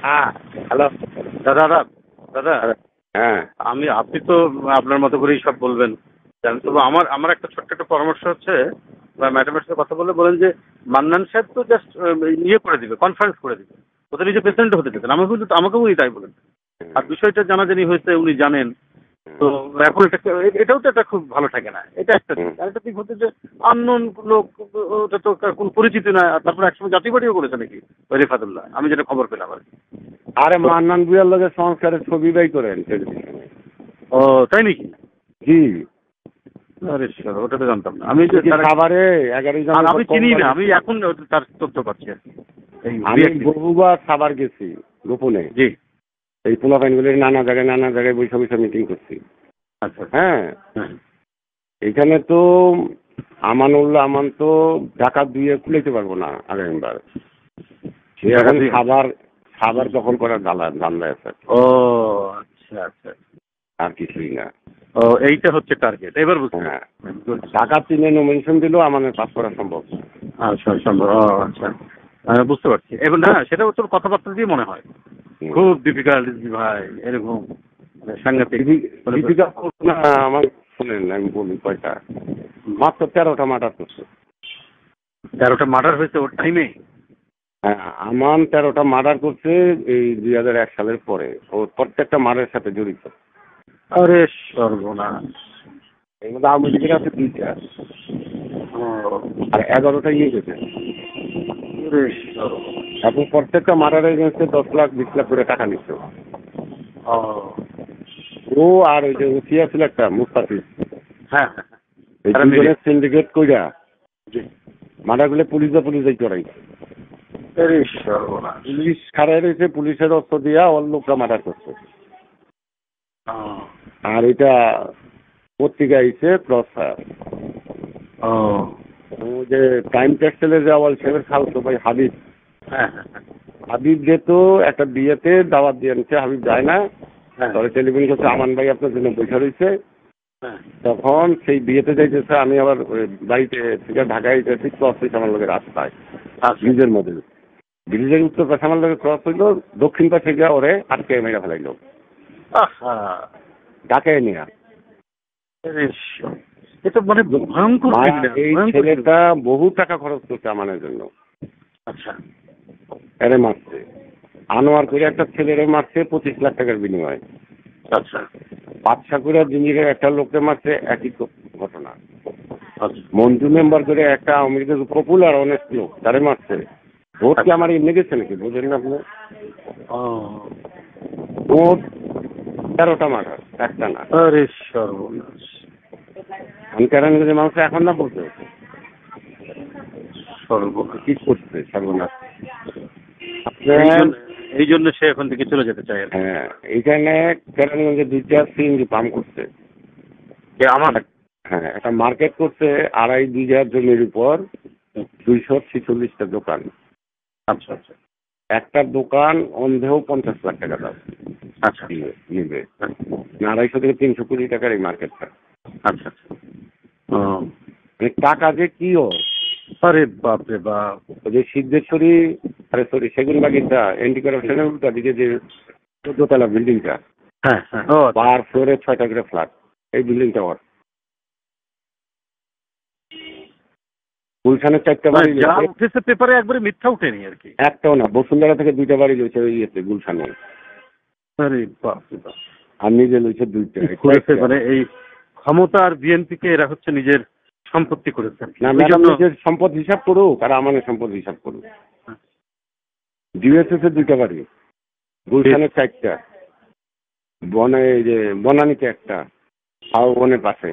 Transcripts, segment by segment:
হ্যাঁ, হ্যালো দাদা দাদা দাদা হ্যাঁ আপনি তো আপনার মতো করেই সব বলবেন জানেন, তবু আমার আমার একটা ছোট্ট একটা পরামর্শ হচ্ছে, বা ম্যাডামের সাথে কথা বলে বলেন যে মান্নান সাহেব তো জাস্ট ইয়ে করে দিবে, কনফারেন্স করে দিবে, ওদের নিজে প্রেসিডেন্ট হতে দিতেন, আমাকেও উনি তাই বলেন। আর বিষয়টা জানাজানি হয়েছে, উনি জানেন। তো এখন এটাও তো একটা খুব ভালো থাকে না, এটা একটা দিক। আর একটা দিক হচ্ছে যে আননোন লোক, ওটা তো কোনো পরিচিত নয়। আর তারপরে একসময় জাতীয় পার্টিও করেছে নাকি ওই রেফাতুল্লাহ, আমি যেটা খবর পেলাম আর কি। আরে মান্নান ভুঁইয়ার লগে সংস্কারের ছবি বাই করেন টেলিভিশনে। ও তাই নাকি? জি, আরে স্যার, ওটা তো জানতাম না আমি। খাবারে 11 জন। আর আমি চিনি না, আমি এখন তার তথ্য পাচ্ছি আর কি। আমি বহুবার খাবার গেছি গোপনে। জি। এই পোলাপাইনগুলির নানা জায়গায় বৈশা বৈশা মিটিং করছি। আচ্ছা হ্যাঁ, হ্যাঁ। এখানে তো আমান তো ঢাকা দুইয়ে খুলেতে পারবো না আগামীবার। সে এখন খাবার দখল করার ধান্দা আছে। ও আচ্ছা আচ্ছা, আর কিছুই না। ও এইটা হচ্ছে টার্গেট, এবার বুঝতে। হ্যাঁ, ঢাকা 3-এ নমিনেশন দিলেও আমাদের পাস করা সম্ভব। আচ্ছা সম্ভব। ও আচ্ছা, বুঝতে পারছি এবার। না, সেটা তোর কথাবার্তা দিয়ে মনে হয় খুব ডিফিকাল্ট ভাই, এরকম সাংঘাতিক। না, আমার শুনেন আমি বলি কয়টা, মাত্র 13টা মার্ডার করছে। 13টা মার্ডার হয়েছে ওর টাইমে? হ্যাঁ, আমান 13টা মার্ডার করছে এই 2001 সালের পরে। ও প্রত্যেকটা মার্ডারের সাথে জড়িত। আরে সর্বনাশ। এর মধ্যে আওয়ামী লীগের আছে 2টা, আর 11টা ইয়ে গেছে। এখন প্রত্যেকটা মার্ডারের এগেন্সে 10 লাখ 20 লাখ করে টাকা নিচ্ছে ও। আর ওই যে উঠিয়া ছিল একটা মুস্তাফিজ, হ্যাঁ, এই দুজনের সিন্ডিকেট কইরা মার্ডারগুলো পুলিশ করাই। পুলিশ খাড়াই রয়েছে, পুলিশের অস্ত্র দিয়া ওর লোকরা মার্ডার করছে। আর এটা পত্রিকা আইছে ক্রস ফায়ার। যে টাইম টেক্সটাইলের যে আওয়াল সাহেবের খালতো ভাই হাবিব, হাবিব যেহেতু একটা বিয়েতে দাওয়াত দিয়ে আনছে, হাবিব যায় না, তবে টেলিফোন করছে আমান ভাই আপনার জন্য বসে রয়েছে। তখন সেই বিয়েতে যাইতেছে, আমি আবার বাড়িতে থেকে ঢাকায় ঠিক ক্রস হয়েছে আমার লোকের রাস্তায় ব্রিজের মধ্যে। ব্রিজের উত্তর পাশে আমার লোকের ক্রস হইলো, দক্ষিণ পাশে গিয়ে ওরে আটকে মেরা ফেলাইলো ঢাকায় নিয়ে। এটা মানে ভয়ঙ্কর। এই ছেলেটা বহু টাকা খরচ করছে আমানের জন্য। আচ্ছা, এরে মারছে, আনোয়ার করে একটা ছেলেরে মারছে 25 লাখ টাকার বিনিময়ে। আচ্ছা, বাদশাকুড়া জিঞ্জিরের একটা লোককে মারছে, একই ঘটনা। মঞ্জু মেম্বার করে একটা আওয়ামী লীগের পপুলার অনেস্ট লোক, তারে মারছে। ভোট কি আমার এমনি গেছে নাকি বুঝলেন না আপনি? ভোট 13টা মার্ডার, একটা না। আরে সর্বনাশ। আমি কেরানীগঞ্জের মানুষ এখন না বলতে সর্বনাশ কি করছে সর্বনাশ। এই জন্য সে এখন থেকে চলে যেতে চায়। হ্যাঁ, এইখানে কেরানীগঞ্জে 2টা সিএনজি পাম্প করছে আমার। হ্যাঁ, একটা মার্কেট করছে 2.5 বিঘা জমির উপর 246টা দোকান। আচ্ছা আচ্ছা। একটা দোকান অন্ধেও 50 লাখ টাকা দাম। আচ্ছা, নিবে 250 থেকে 300 কোটি টাকার এই মার্কেটটা। আচ্ছা আচ্ছা। টাকা যে কি ও, আরে বাপ রে বাপ। যে সিদ্ধেশ্বরী, আরে সরি সেগুন বাগিচা এন্টি করাপশনের উল্টা দিকে যে 14 তলা বিল্ডিংটা, হ্যাঁ হ্যাঁ, পার ফ্লোরে 6টা করে ফ্ল্যাট, এই বিল্ডিংটা ওর। গুলশানের 4টা বাড়ি উঠেছে পেপারে, একবারে মিথ্যা উঠেনি আর কি। একটাও না, বসুন্ধরা থেকে 2টা বাড়ি লইছে ওই ইয়েতে গুলশানে। আরে বাপ রে বাপ। আর নিজে লইছে 2টা। মানে এই ক্ষমতা আর বিএনপি কে এরা হচ্ছে নিজের সম্পত্তি করেছে না। ম্যাডাম নিজের সম্পদ হিসাব করুক আর আমাদের সম্পদ হিসাব করুক। ডিএসএস এর 2টা বাড়ি, গুলশানের 4টা, বনে এই যে বনানীতে একটা, আর বনের পাশে।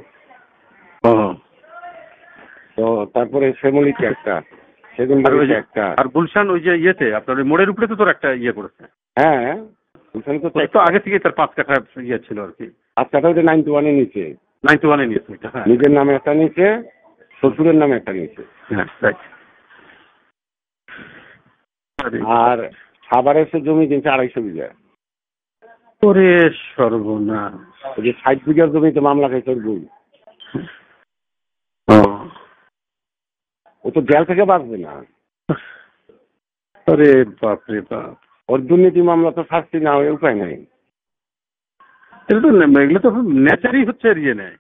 তো তারপরে শ্যামলীতে একটা, সেগুন বাড়িতে একটা। আর গুলশান ওই যে ইয়েতে আপনার ওই মোড়ের উপরে তো তোর একটা ইয়ে করেছে। হ্যাঁ, গুলশানে তো আগে থেকে তার 5 কাঠা ইয়ে ছিল আর কি। 5 কাঠা ওটা 91-এ নিচে। 91-এ নিয়েছে। নিজের নামে একটা নিচে, শ্বশুরের নামে একটা নিচে। আর খাবারের সে জমি কিনছে 250 বিঘা। ওরে সর্বনাশ। ওই যে 60 বিঘার জমিতে মামলা খাইছে ওর বই। ও তো জেল থেকে বাঁচবে না। আরে বাপ রে বাপ। ওর দুর্নীতি মামলা তো শাস্তি না হয়ে উপায় নাই। এগুলো তো নেচারই হচ্ছে ইয়ে নেয়,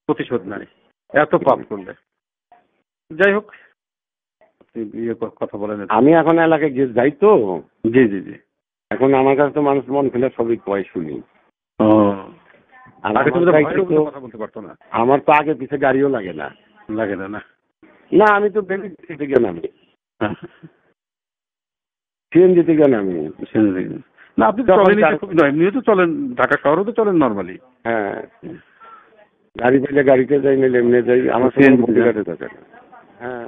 প্রতিশোধ নেয় এত পাপ করলে। যাই হোক, ইয়ে কথা বলেন। আমি এখন এলাকায় যাই তো। জি জি জি। এখন আমার কাছে তো মানুষ মন খুলে সবই কয় শুনি। আগে তো কথা বলতে পারতো না। আমার তো আগে পিছে গাড়িও লাগে না। লাগে না? না না, আমি তো সিএনজিতে গিয়ে নামি। সিএনজিতে গিয়ে নামি। না, আপনি চলেন, এমনিও তো চলেন, ঢাকা শহরেও তো চলেন নর্মালি। হ্যাঁ, গাড়ি পেলে গাড়িতে যাই, নিলে এমনি যাই। আমার গাড়ি থাকে না। হ্যাঁ,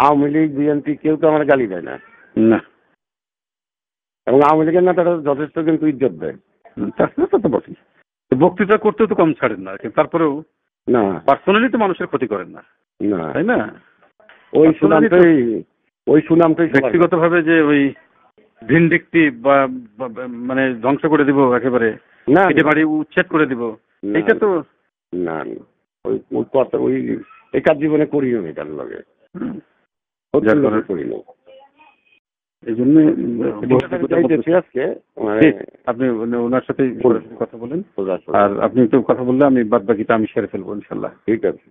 আওয়ামী লীগ বিএনপি কেউ তো আমার গালি দেয় না। না, এবং আওয়ামী লীগের নেতারা যথেষ্ট কিন্তু ইজ্জত দেয়। তো বটেই। বক্তৃতা করতেও তো কম ছাড়েন না, তারপরেও না, পার্সোনালি তো মানুষের ক্ষতি করেন না, না, তাই না? ওই সুনামটাই ব্যক্তিগতভাবে যে ওই ভিনডিকটিভ বা মানে ধ্বংস করে দিব একেবারে, না, বাড়ি উচ্ছেদ করে দিব, এটা তো না। ওই কথা ওই একার জীবনে করিও নি, তার লগে করিনি। এই জন্য আজকে আপনি ওনার সাথে কথা বলেন, আর আপনি একটু কথা বললে আমি বাদ বাকিটা আমি সেরে ফেলবো ইনশাল্লাহ। ঠিক আছে।